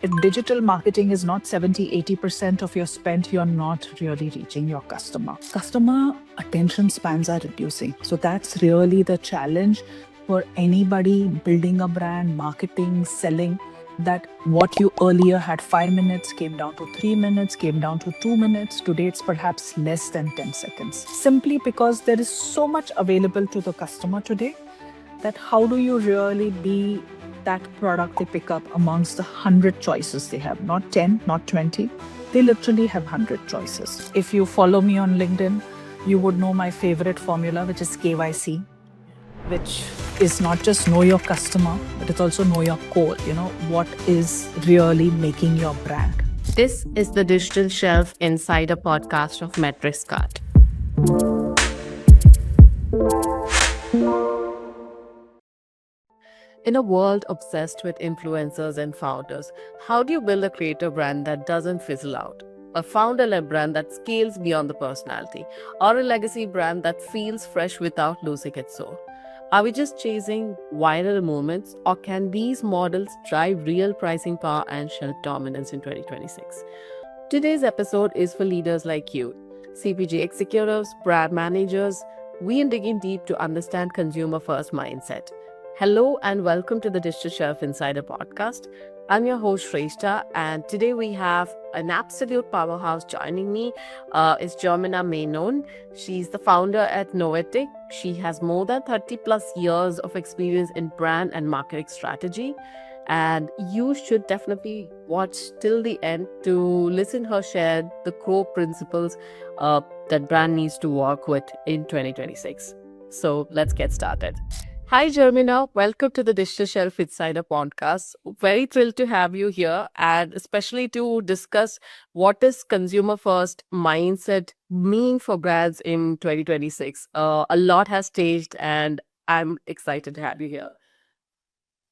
if digital marketing is not 70-80% of your spend, you're not really reaching your customer attention spans are reducing. So that's really the challenge for anybody building a brand, marketing, selling, that what you earlier had 5 minutes came down to 3 minutes, came down to 2 minutes. Today it's perhaps less than 10 seconds, simply because there is so much available to the customer today, that how do you really be that product they pick up amongst the 100 choices they have? Not 10, not 20. They literally have 100 choices. If you follow me on LinkedIn, you would know my favorite formula, which is KYC, which is not just know your customer, but it's also know your core, what is really making your brand. This is the Digital Shelf Insider podcast of Metriscart. In a world obsessed with influencers and founders, how do you build a creator brand that doesn't fizzle out? A founder-led brand that scales beyond the personality, or a legacy brand that feels fresh without losing its soul? Are we just chasing viral moments, or can these models drive real pricing power and shelf dominance in 2026? Today's episode is for leaders like you, CPG executives, brand managers. We are digging deep to understand consumer-first mindset. Hello and welcome to the Digital Shelf Insider podcast. I'm your host Shrestha, and today we have an absolute powerhouse joining me. Is Germina Menon. She's the founder at Novetic. She has more than 30 plus years of experience in brand and marketing strategy. And you should definitely watch till the end to listen her share the core principles that brand needs to work with in 2026. So let's get started. Hi, Germina. Welcome to the Digital Shelf Insider podcast. Very thrilled to have you here, and especially to discuss what is consumer first mindset mean for brands in 2026. A lot has changed, and I'm excited to have you here.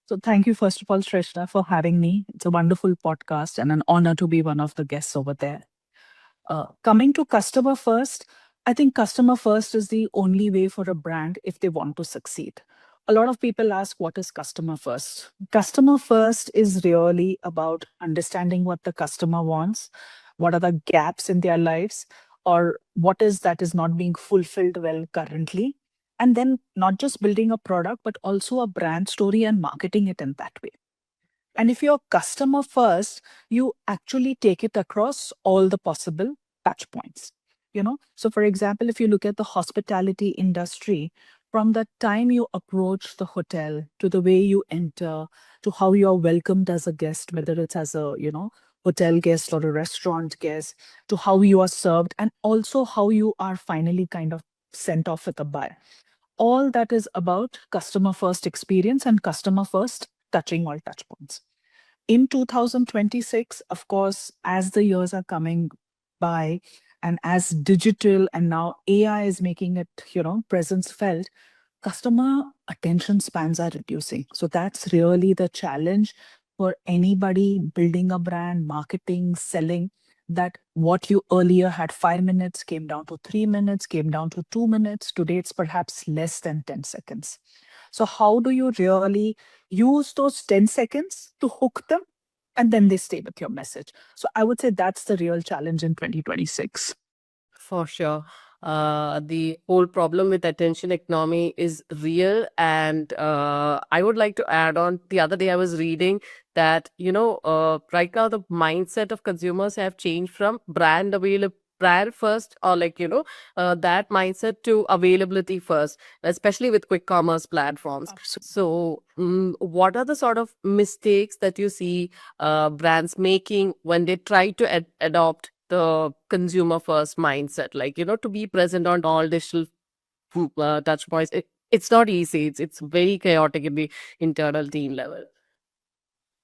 So thank you, first of all, Shrestha, for having me. It's a wonderful podcast and an honor to be one of the guests over there. Coming to customer first, I think customer first is the only way for a brand if they want to succeed. A lot of people ask, what is customer first? Customer first is really about understanding what the customer wants, what are the gaps in their lives, or what is that is not being fulfilled well currently. And then not just building a product, but also a brand story and marketing it in that way. And if you're customer first, you actually take it across all the possible touch points. So for example, if you look at the hospitality industry, from the time you approach the hotel to the way you enter to how you are welcomed as a guest, whether it's as a, hotel guest or a restaurant guest, to how you are served, and also how you are finally kind of sent off with a buy. All that is about customer first experience and customer first touching all touch points. In 2026, of course, as the years are coming by and as digital and now AI is making it, presence felt, customer attention spans are reducing. So that's really the challenge for anybody building a brand, marketing, selling, that what you earlier had 5 minutes came down to 3 minutes, came down to 2 minutes. Today it's perhaps less than 10 seconds. So how do you really use those 10 seconds to hook them, and then they stay with your message? So I would say that's the real challenge in 2026. For sure. The whole problem with attention economy is real. And I would like to add on, the other day I was reading that, right now the mindset of consumers have changed from brand first, or that mindset to availability first, especially with quick commerce platforms. Absolutely. So what are the sort of mistakes that you see brands making when they try to adopt the consumer first mindset, to be present on all digital touch points? It's not easy. It's very chaotic in the internal team level.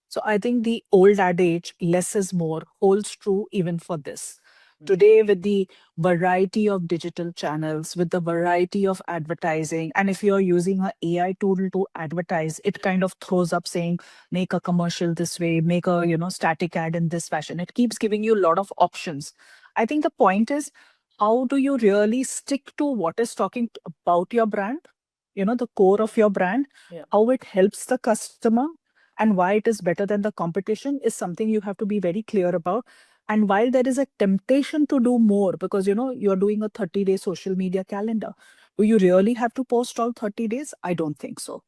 So I think the old adage, less is more, holds true even for this. Today, with the variety of digital channels, with the variety of advertising, and if you're using an AI tool to advertise, it kind of throws up saying, make a commercial this way, make a static ad in this fashion. It keeps giving you a lot of options. I think the point is, how do you really stick to what is talking about your brand? The core of your brand, Yeah. how it helps the customer, and why it is better than the competition is something you have to be very clear about. And while there is a temptation to do more, because you're doing a 30-day social media calendar, do you really have to post all 30 days? I don't think so.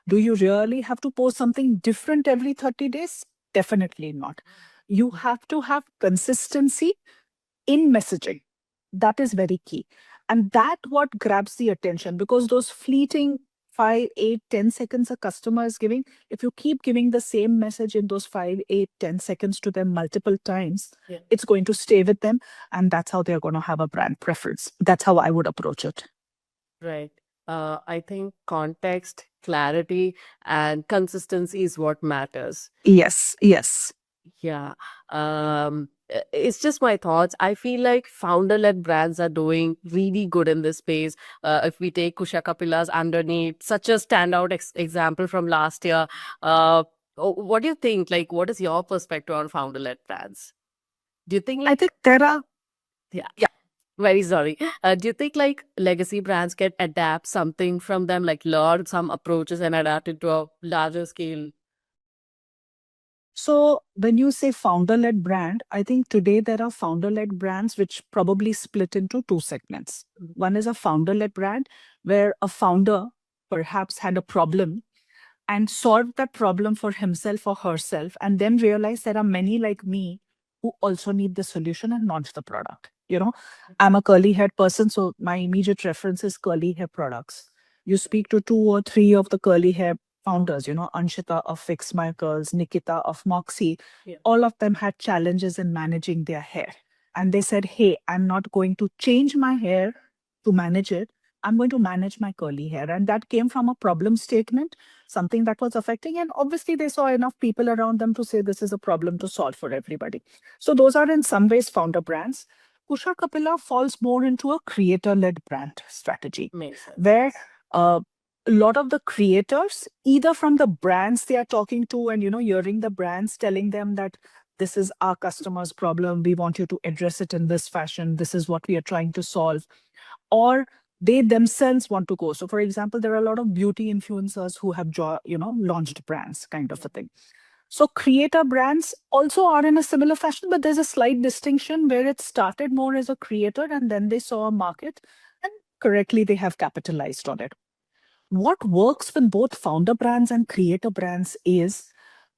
Do you really have to post something different every 30 days? Definitely not. You have to have consistency in messaging. That is very key. And that what grabs the attention, because those fleeting 5, 8, 10 seconds a customer is giving, if you keep giving the same message in those 5, 8, 10 seconds to them multiple times, Yeah. it's going to stay with them. And that's how they're going to have a brand preference. That's how I would approach it. Right. I think context, clarity, and consistency is what matters. Yes, yes. Yeah. It's just my thoughts. I feel like founder-led brands are doing really good in this space. If we take Kusha Kapila's Underneath, such a standout example from last year. What do you think? Like, what is your perspective on founder-led brands? Do you think I like, think there are, yeah, yeah. very sorry. Do you think like legacy brands can adapt something from them, like learn some approaches and adapt it to a larger scale? So when you say founder-led brand, I think today there are founder-led brands which probably split into two segments. One is a founder-led brand where a founder perhaps had a problem and solved that problem for himself or herself, and then realized there are many like me who also need the solution and launch the product. I'm a curly haired person, so my immediate reference is curly hair products. You speak to 2 or 3 of the curly hair founders, Anshita of Fix My Curls, Nikita of Moxie, Yeah. all of them had challenges in managing their hair. And they said, hey, I'm not going to change my hair to manage it. I'm going to manage my curly hair. And that came from a problem statement, something that was affecting. And obviously, they saw enough people around them to say this is a problem to solve for everybody. So, those are in some ways founder brands. Kusha Kapila falls more into a creator led brand strategy, Makes sense. where uh, a lot of the creators, either from the brands they are talking to and hearing the brands telling them that this is our customer's problem, we want you to address it in this fashion, this is what we are trying to solve, or they themselves want to go. So, for example, there are a lot of beauty influencers who have launched brands, kind of a thing. So creator brands also are in a similar fashion, but there's a slight distinction where it started more as a creator and then they saw a market and correctly they have capitalized on it. What works with both founder brands and creator brands is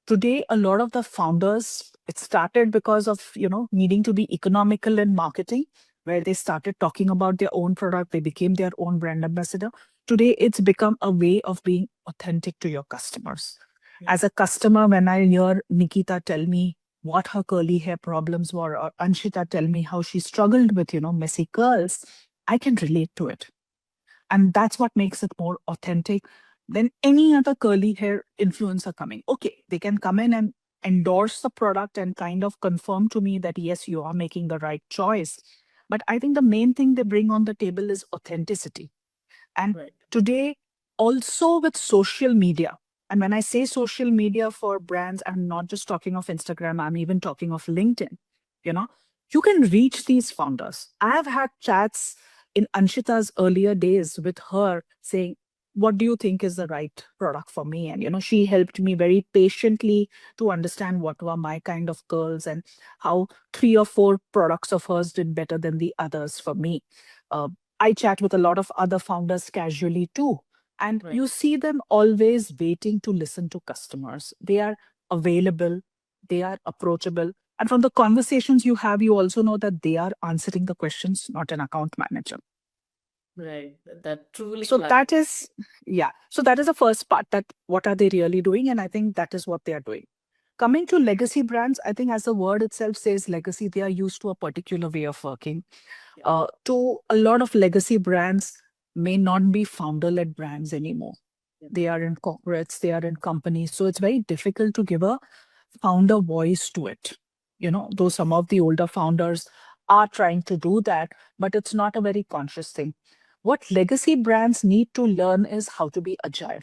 today a lot of the founders, it started because of needing to be economical in marketing, where they started talking about their own product, they became their own brand ambassador. Today it's become a way of being authentic to your customers. As a customer, when I hear Nikita tell me what her curly hair problems were, or Anshita tell me how she struggled with messy curls, I can relate to it. And that's what makes it more authentic than any other curly hair influencer coming. Okay, they can come in and endorse the product and kind of confirm to me that, yes, you are making the right choice. But I think the main thing they bring on the table is authenticity. And Right. today, also with social media, and when I say social media for brands, I'm not just talking of Instagram, I'm even talking of LinkedIn. You know, you can reach these founders. I've had chats in Anshita's earlier days with her saying, what do you think is the right product for me? And, she helped me very patiently to understand what were my kind of curls and how 3 or 4 products of hers did better than the others for me. Uh, I chat with a lot of other founders casually too. And Right. you see them always waiting to listen to customers. They are available, they are approachable. And from the conversations you have, you also know that they are answering the questions, not an account manager. Right. That truly So matters. that is, yeah. So that is the first part, that what are they really doing? And I think that is what they are doing. Coming to legacy brands, I think as the word itself says legacy, they are used to a particular way of working. To a lot of legacy brands may not be founder led brands anymore. Yeah. They are in corporates, they are in companies. So it's very difficult to give a founder voice to it. Though some of the older founders are trying to do that, but it's not a very conscious thing. What legacy brands need to learn is how to be agile.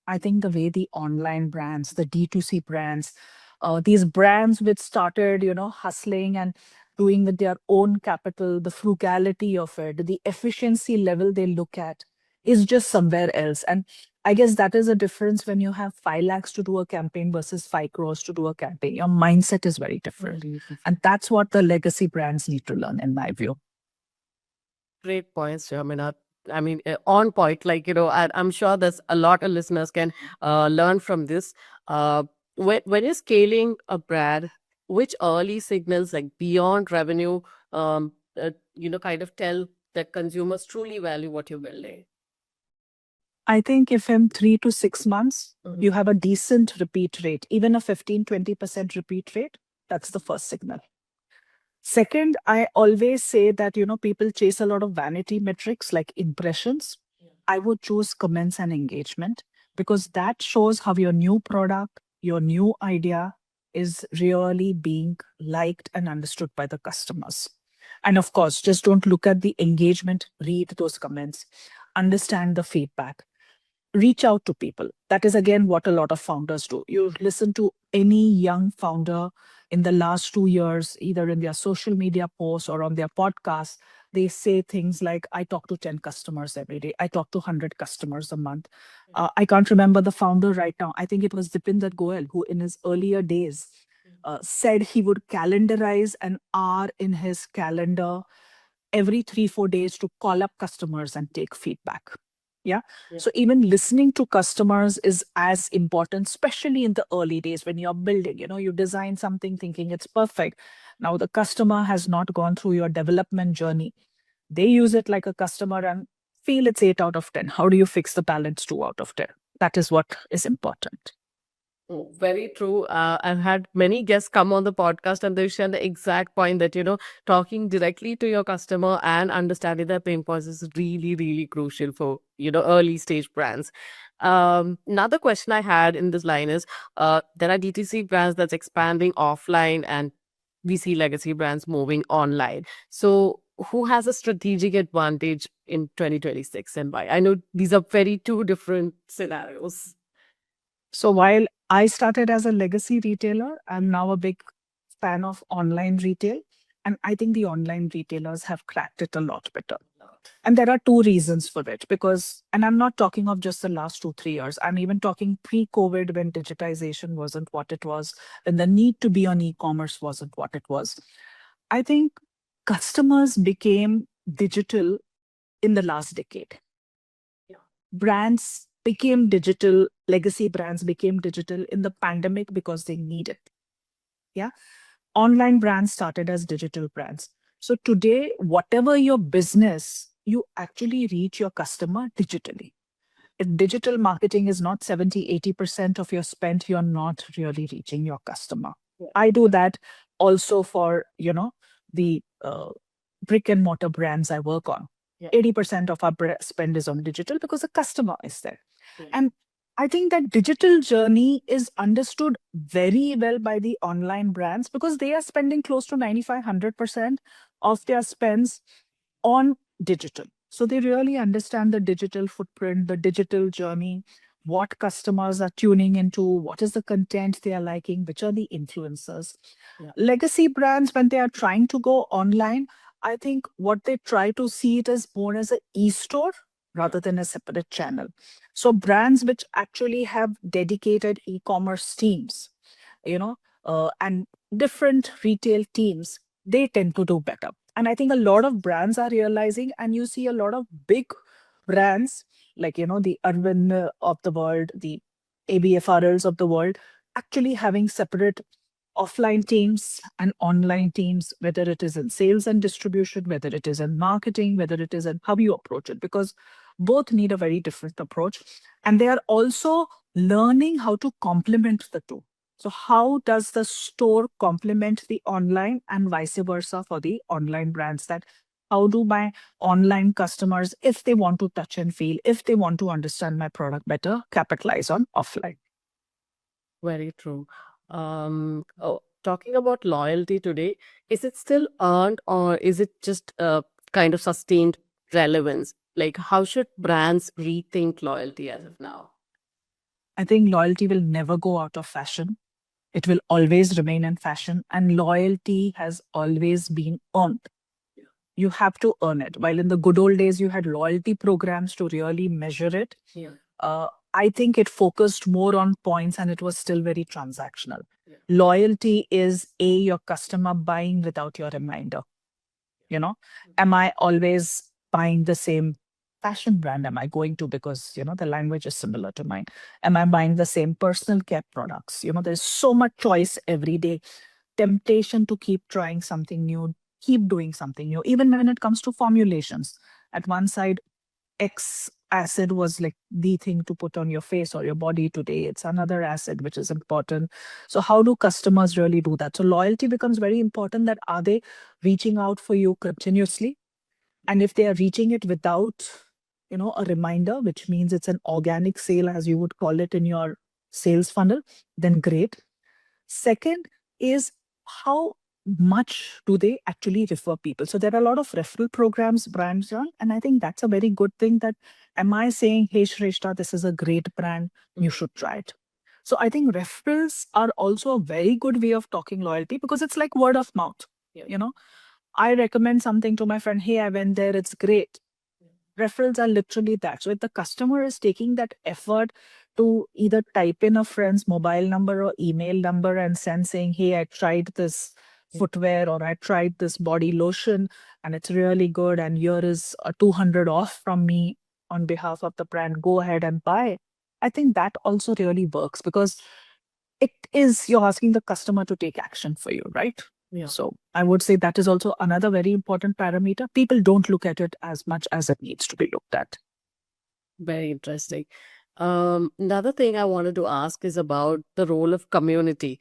I think the way the online brands, the D2C brands, these brands which started, hustling and doing with their own capital, the frugality of it, the efficiency level they look at is just somewhere else. And I guess that is a difference when you have 5 lakhs to do a campaign versus 5 crores to do a campaign. Your mindset is very different. And that's what the legacy brands need to learn, in my view. Great points, Jamina. I mean, on point. Like, I'm sure there's a lot of listeners can learn from this. When you're scaling a brand, which early signals, like beyond revenue, kind of tell that consumers truly value what you're building? I think if in 3 to 6 months, Mhm. you have a decent repeat rate, even a 15-20% repeat rate, that's the first signal. Second, I always say that, people chase a lot of vanity metrics like impressions. I would choose comments and engagement because that shows how your new product, your new idea is really being liked and understood by the customers. And of course, just don't look at the engagement, read those comments, understand the feedback, reach out to people. That is again what a lot of founders do. You listen to any young founder in the last 2 years, either in their social media posts or on their podcast, they say things like, I talk to 10 customers every day. I talk to 100 customers a month. I can't remember the founder right now. I think it was Dipinder Goyal, who in his earlier days said he would calendarize an hour in his calendar every 3-4 days to call up customers and take feedback. Yeah. Yeah. So even listening to customers is as important, especially in the early days when you're building. You design something thinking it's perfect. Now the customer has not gone through your development journey. They use it like a customer and feel it's 8 out of 10. How do you fix the balance 2 out of 10? That is what is important. Oh, very true. I've had many guests come on the podcast and they share the exact point that, talking directly to your customer and understanding their pain points is really, really crucial for, early stage brands. Another question I had in this line is there are DTC brands that's expanding offline and we see legacy brands moving online. So who has a strategic advantage in 2026 and why? I know these are very two different scenarios. So while I started as a legacy retailer, I'm now a big fan of online retail. And I think the online retailers have cracked it a lot better. And there are two reasons for it and I'm not talking of just the last 2-3 years. I'm even talking pre COVID when digitization wasn't what it was, when the need to be on e commerce wasn't what it was. I think customers became digital in the last decade. Brands became digital, legacy brands became digital in the pandemic because they need it. Yeah. Online brands started as digital brands. So today, whatever your business, you actually reach your customer digitally. If digital marketing is not 70-80% of your spend, you're not really reaching your customer. I do that also for, the brick and mortar brands I work on. 80% of our spend is on digital because the customer is there. And I think that digital journey is understood very well by the online brands because they are spending close to 95-100% of their spends on digital. So they really understand the digital footprint, the digital journey, what customers are tuning into, what is the content they are liking, which are the influencers. Legacy brands, when they are trying to go online, I think what they try to see it as more as an e-store rather than a separate channel. So brands which actually have dedicated e-commerce teams, and different retail teams, they tend to do better. And I think a lot of brands are realizing, and you see a lot of big brands like, the Urban of the world, the ABFRLs of the world, actually having separate offline teams and online teams, whether it is in sales and distribution, whether it is in marketing, whether it is in how you approach it, because both need a very different approach. And they are also learning how to complement the two. So, how does the store complement the online and vice versa for the online brands? That how do my online customers, if they want to touch and feel, if they want to understand my product better, capitalize on offline? Very true. Talking about loyalty today, is it still earned or is it just kind of sustained relevance? Like, how should brands rethink loyalty as of now? I think loyalty will never go out of fashion. It will always remain in fashion, and loyalty has always been earned. You have to earn it. While in the good old days, you had loyalty programs to really measure it. Yeah. I think it focused more on points and it was still very transactional. Yeah. Loyalty is your customer buying without your reminder. You know, am I always buying the same fashion brand? Am I going to because, the language is similar to mine? Am I buying the same personal care products? There's so much choice every day. Temptation to keep trying something new, keep doing something new, even when it comes to formulations. At one side, X acid was like the thing to put on your face or your body. Today it's another acid which is important. So how do customers really do that? So loyalty becomes very important. That are they reaching out for you continuously? And if they are reaching it without, a reminder, which means it's an organic sale, as you would call it in your sales funnel, then great. Second is how much do they actually refer people? So there are a lot of referral programs brands run, and I think that's a very good thing. That am I saying, hey Shrestha, this is a great brand, you should try it. So I think referrals are also a very good way of talking loyalty because it's like word of mouth. Yeah. I recommend something to my friend, hey, I went there, it's great. Referrals are literally that. So if the customer is taking that effort to either type in a friend's mobile number or email number and send saying, hey, I tried this footwear or I tried this body lotion and it's really good, and here is a 200 off from me on behalf of the brand, go ahead and buy. I think that also really works because you're asking the customer to take action for you, right? Yeah. So I would say that is also another very important parameter. People don't look at it as much as it needs to be looked at. Very interesting. Another thing I wanted to ask is about the role of community.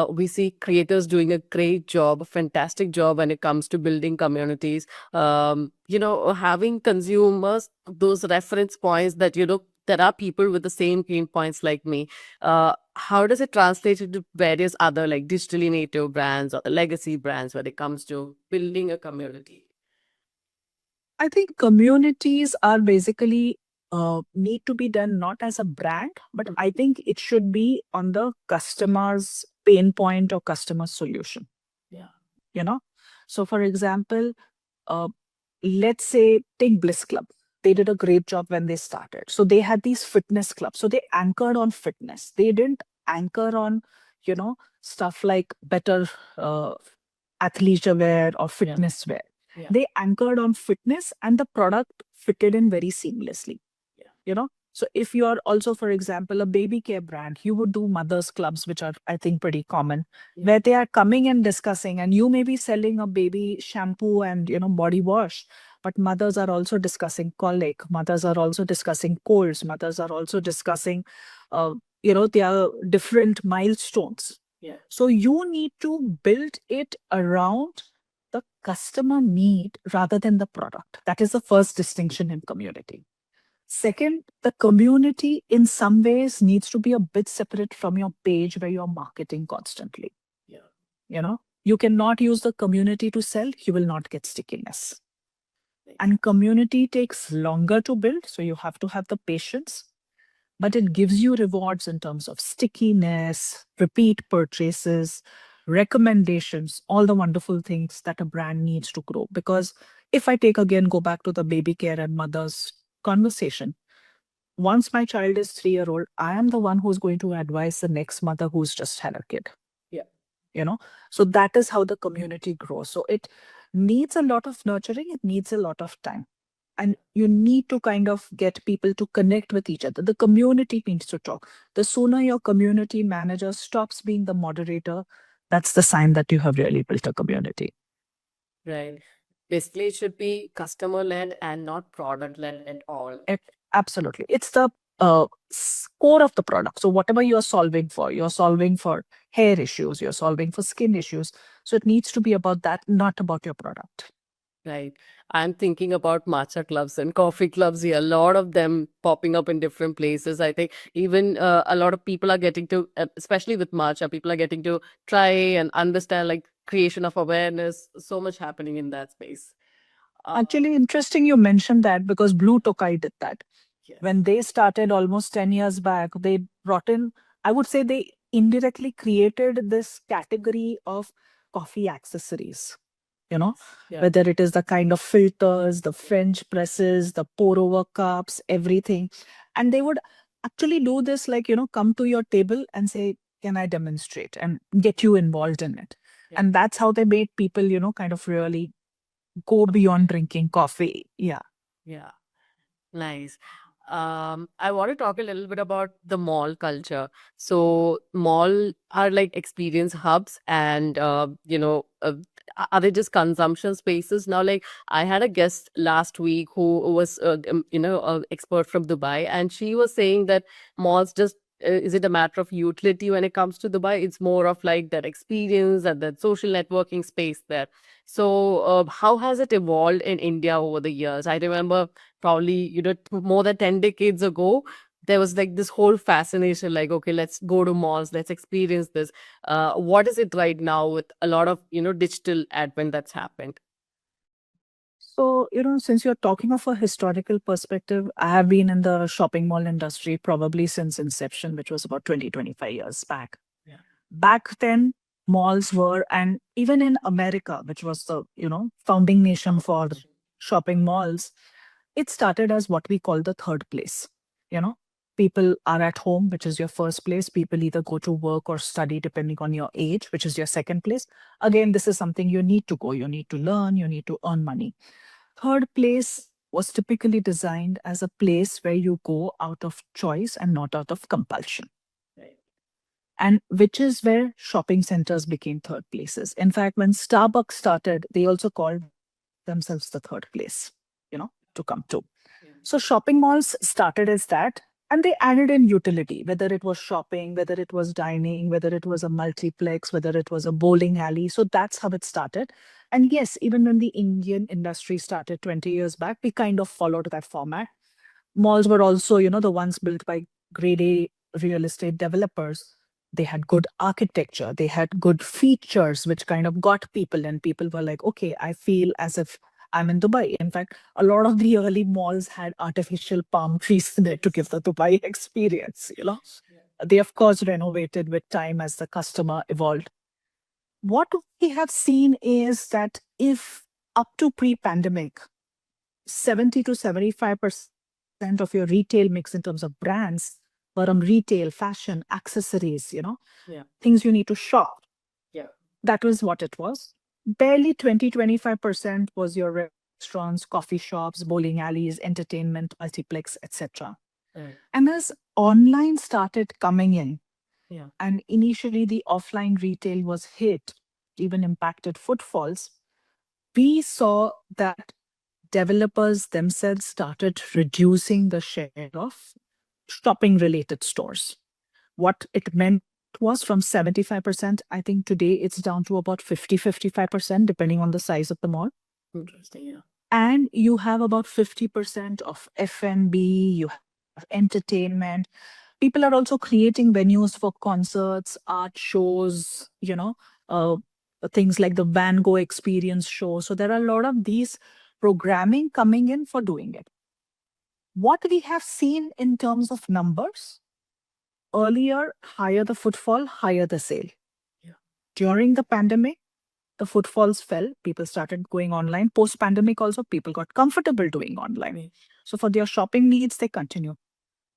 We see creators doing a great job, a fantastic job when it comes to building communities. Having consumers, those reference points that, there are people with the same pain points like me. How does it translate into various other like digitally native brands or the legacy brands when it comes to building a community? I think communities are basically need to be done not as a brand, but I think it should be on the customer's pain point or customer solution. Yeah. So for example, uh, let's say take Bliss Club. They did a great job when they started. So they had these fitness clubs. So they anchored on fitness. They didn't anchor on, stuff like better athleisure wear or fitness wear. Yeah. They anchored on fitness and the product fitted in very seamlessly. So if you are also, for example, a baby care brand, you would do mothers clubs, which are, I think, pretty common, where they are coming and discussing, and you may be selling a baby shampoo and, body wash, but mothers are also discussing colic, mothers are also discussing colds, mothers are also discussing, their different milestones. Yeah. So you need to build it around the customer need rather than the product. That is the first distinction in community. Second, the community in some ways needs to be a bit separate from your page where you're marketing constantly. Yeah. You cannot use the community to sell, you will not get stickiness. And community takes longer to build, so you have to have the patience, but it gives you rewards in terms of stickiness, repeat purchases, recommendations, all the wonderful things that a brand needs to grow. Because if I go back to the baby care and mothers conversation, once my child is 3 year old, I am the one who's going to advise the next mother who's just had a kid. Yeah. So that is how the community grows. So it needs a lot of nurturing, it needs a lot of time. And you need to kind of get people to connect with each other. The community needs to talk. The sooner your community manager stops being the moderator, that's the sign that you have really built a community. Right. Basically, it should be customer led and not product led at all. Absolutely. It's the core of the product. So whatever you're solving for hair issues, you're solving for skin issues. So it needs to be about that, not about your product. Right. I'm thinking about matcha clubs and coffee clubs here. A lot of them popping up in different places. I think even a lot of people are getting to, especially with matcha, people are getting to try and understand like creation of awareness. So much happening in that space. Actually, interesting you mentioned that because Blue Tokai did that. Yes. When they started almost 10 years back, they brought in, I would say they indirectly created this category of coffee accessories. Yeah. Whether it is the kind of filters, the French presses, the pour over cups, everything. And they would actually do this, like, come to your table and say, can I demonstrate, and get you involved in it. Yeah. And that's how they made people, kind of really go beyond drinking coffee. Yeah. Yeah. Nice. I want to talk a little bit about the mall culture. So, mall are like experience hubs, and are they just consumption spaces now? Like, I had a guest last week who was, an expert from Dubai, and she was saying that malls just is it a matter of utility when it comes to Dubai? It's more of like that experience and that social networking space there. So, how has it evolved in India over the years? I remember probably more than 10 decades ago there was like this whole fascination, like, okay, let's go to malls, let's experience this. What is it right now with a lot of digital advent that's happened? So, since you're talking of a historical perspective, I have been in the shopping mall industry probably since inception, which was about 20-25 years back. Yeah. Back then, malls were, and even in America, which was the, founding nation for shopping malls, it started as what we call the third place. You know, people are at home, which is your first place. People either go to work or study, depending on your age, which is your second place. Again, this is something you need to go, you need to learn, you need to earn money. Third place was typically designed as a place where you go out of choice and not out of compulsion. Right. And which is where shopping centers became third places. In fact, when Starbucks started, they also called themselves the third place, to come to. Yeah. So shopping malls started as that, and they added in utility, whether it was shopping, whether it was dining, whether it was a multiplex, whether it was a bowling alley. So that's how it started. And yes, even when the Indian industry started 20 years back, we kind of followed that format. Malls were also, the ones built by grade A real estate developers. They had good architecture, they had good features, which kind of got people, and people were like, okay, I feel as if I'm in Dubai. In fact, a lot of the early malls had artificial palm trees in it to give the Dubai experience. They, of course, renovated with time as the customer evolved. What we have seen is that if up to pre pandemic, 70 to 75% of your retail mix in terms of brands were on retail, fashion, accessories, Yeah. things you need to shop. Yeah. That was what it was. Barely 20-25% was your restaurants, coffee shops, bowling alleys, entertainment, multiplex, etc. Right. And as online started coming in, Yeah. and initially the offline retail was hit, even impacted footfalls, we saw that developers themselves started reducing the share of shopping related stores. What it meant was from 75%, I think today it's down to about 50-55%, depending on the size of the mall. Interesting. Yeah. And you have about 50% of F&B, you have entertainment. People are also creating venues for concerts, art shows, uh, things like the Van Gogh Experience show. So there are a lot of these programming coming in for doing it. What we have seen in terms of numbers, earlier, higher the footfall, higher the sale. Yeah. During the pandemic, the footfalls fell. People started going online. Post pandemic, also, people got comfortable doing online. Right. So for their shopping needs, they continue.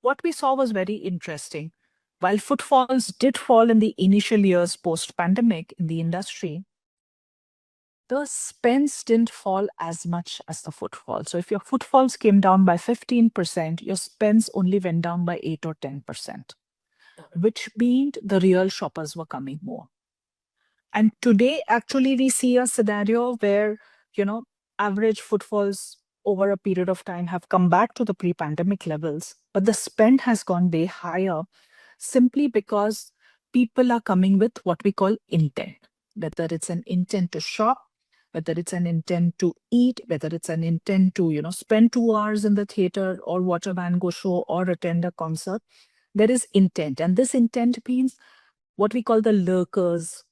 What we saw was very interesting. While footfalls did fall in the initial years post pandemic in the industry, the spends didn't fall as much as the footfall. So if your footfalls came down by 15%, your spends only went down by 8 or 10%, which meant the real shoppers were coming more. And today, actually, we see a scenario where, average footfalls over a period of time have come back to the pre pandemic levels, but the spend has gone way higher simply because people are coming with what we call intent, whether it's an intent to shop, whether it's an intent to eat, whether it's an intent to, spend 2 hours in the theater or watch a Van Gogh show or attend a concert. There is intent. And this intent means what we call the lurkers,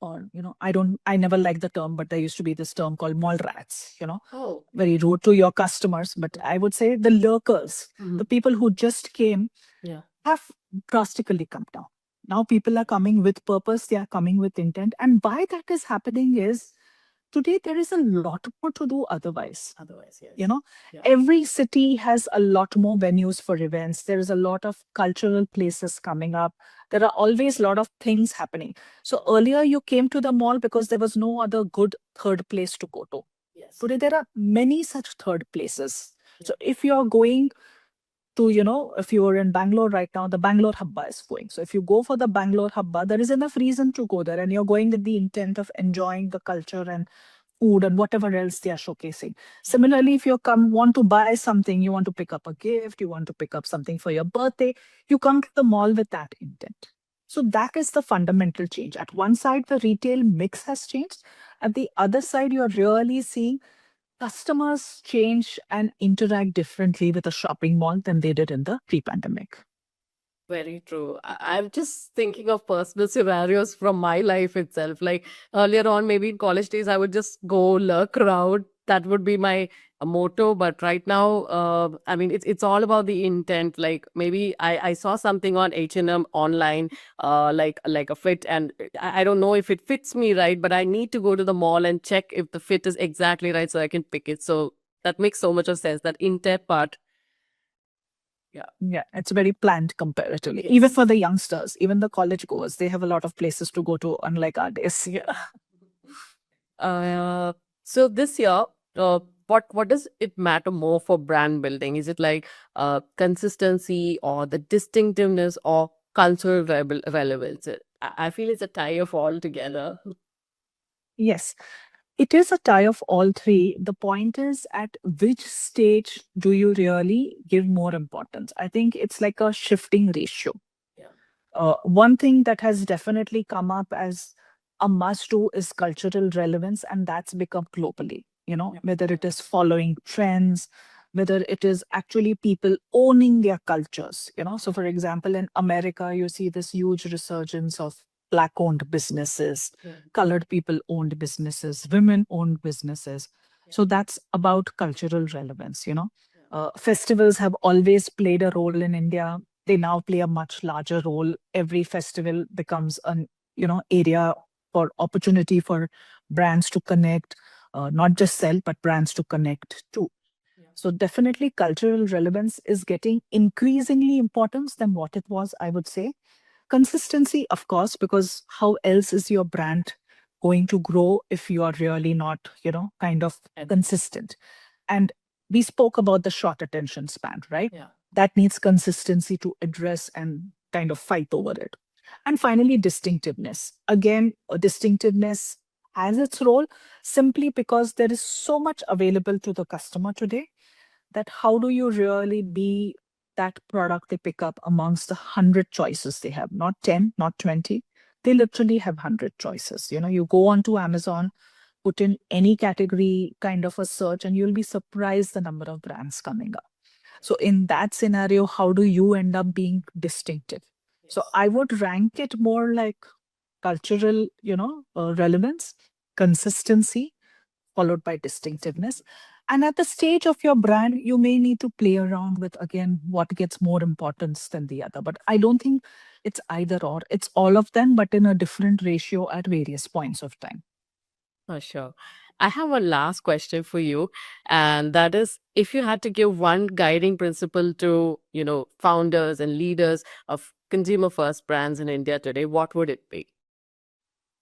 or I never liked the term, but there used to be this term called mall rats, Oh. very rude to your customers, but I would say the lurkers, Mhm. the people who just came, Yeah. have drastically come down. Now people are coming with purpose, they are coming with intent, and why that is happening is today there is a lot more to do otherwise. Yes. You know, Yeah. every city has a lot more venues for events. There is a lot of cultural places coming up. There are always a lot of things happening. So earlier you came to the mall because there was no other good third place to go to. Yes. Today there are many such third places. So if you're going to, if you are in Bangalore right now, the Bangalore Habba is going. So if you go for the Bangalore Habba, there is enough reason to go there, and you're going with the intent of enjoying the culture and food and whatever else they are showcasing. Similarly, if you want to buy something, you want to pick up a gift, you want to pick up something for your birthday, you come to the mall with that intent. So that is the fundamental change. At one side, the retail mix has changed. At the other side, you're really seeing customers change and interact differently with a shopping mall than they did in the pre-pandemic. Very true. I'm just thinking of personal scenarios from my life itself. Like earlier on, maybe in college days, I would just go lurk around. That would be my motto. But right now, I mean, it's all about the intent. Like maybe I saw something on H&M online, like a fit, and I don't know if it fits me right, but I need to go to the mall and check if the fit is exactly right so I can pick it. So that makes so much of sense. That intent part. Yeah, it's very planned comparatively. Even for the youngsters, even the college goers, they have a lot of places to go to, unlike our days. Yeah. So this year, what does it matter more for brand building? Is it like consistency or the distinctiveness or cultural relevance? I feel it's a tie of all together. Yes, it is a tie of all three. The point is, at which stage do you really give more importance? I think it's like a shifting ratio. Yeah. One thing that has definitely come up as a must do is cultural relevance, and that's become globally, whether it is following trends, whether it is actually people owning their cultures. So for example, in America, you see this huge resurgence of Black owned businesses, colored people owned businesses, women owned businesses. So that's about cultural relevance. Festivals have always played a role in India. They now play a much larger role. Every festival becomes an area for opportunity for brands to connect, not just sell, but brands to connect too. So definitely cultural relevance is getting increasingly important than what it was, I would say. Consistency, of course, because how else is your brand going to grow if you are really not, kind of consistent? And we spoke about the short attention span, right? Yeah. That needs consistency to address and kind of fight over it. And finally, distinctiveness. Again, a distinctiveness has its role simply because there is so much available to the customer today that how do you really be that product they pick up amongst the 100 choices they have, not 10, not 20. They literally have 100 choices. You go onto Amazon, put in any category kind of a search, and you'll be surprised the number of brands coming up. So in that scenario, how do you end up being distinctive? So I would rank it more like cultural, relevance, consistency, followed by distinctiveness. And at the stage of your brand, you may need to play around with, again, what gets more importance than the other. But I don't think it's either or. It's all of them, but in a different ratio at various points of time. Oh, sure. I have one last question for you, and that is if you had to give one guiding principle to, founders and leaders of consumer first brands in India today, what would it be?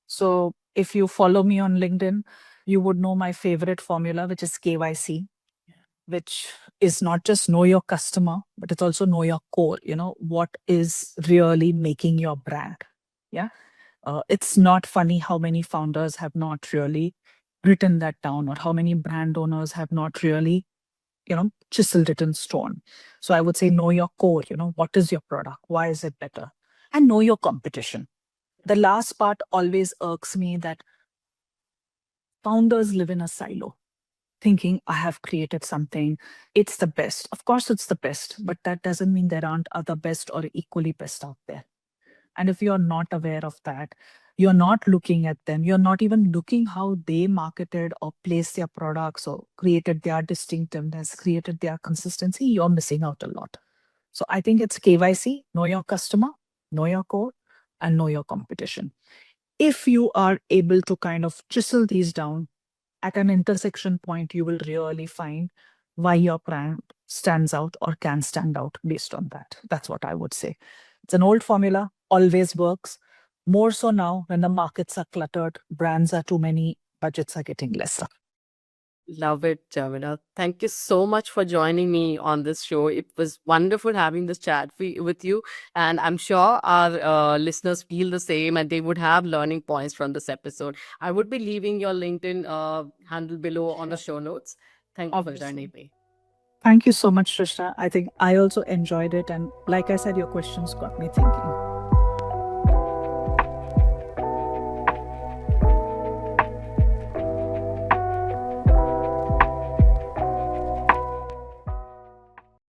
So if you follow me on LinkedIn, you would know my favorite formula, which is KYC, which is not just know your customer, but it's also know your core, what is really making your brand. Yeah. It's not funny how many founders have not really written that down, or how many brand owners have not really, chiseled it in stone. So I would say know your core, what is your product? Why is it better? And know your competition. The last part always irks me that founders live in a silo, thinking I have created something, it's the best. Of course, it's the best, but that doesn't mean there aren't other best or equally best out there. And if you're not aware of that, you're not looking at them, you're not even looking how they marketed or placed their products or created their distinctiveness, created their consistency, you're missing out a lot. So I think it's KYC, know your customer, know your core, and know your competition. If you are able to kind of chisel these down, at an intersection point, you will really find why your brand stands out or can stand out based on that. That's what I would say. It's an old formula, always works. More so now when the markets are cluttered, brands are too many, budgets are getting lesser. Love it, Jamina. Thank you so much for joining me on this show. It was wonderful having this chat with you. And I'm sure our listeners feel the same and they would have learning points from this episode. I would be leaving your LinkedIn handle below on the show notes. Thank you for Obviously. joining me. Thank you so much, Trishna. I think I also enjoyed it. And like I said, your questions got me thinking.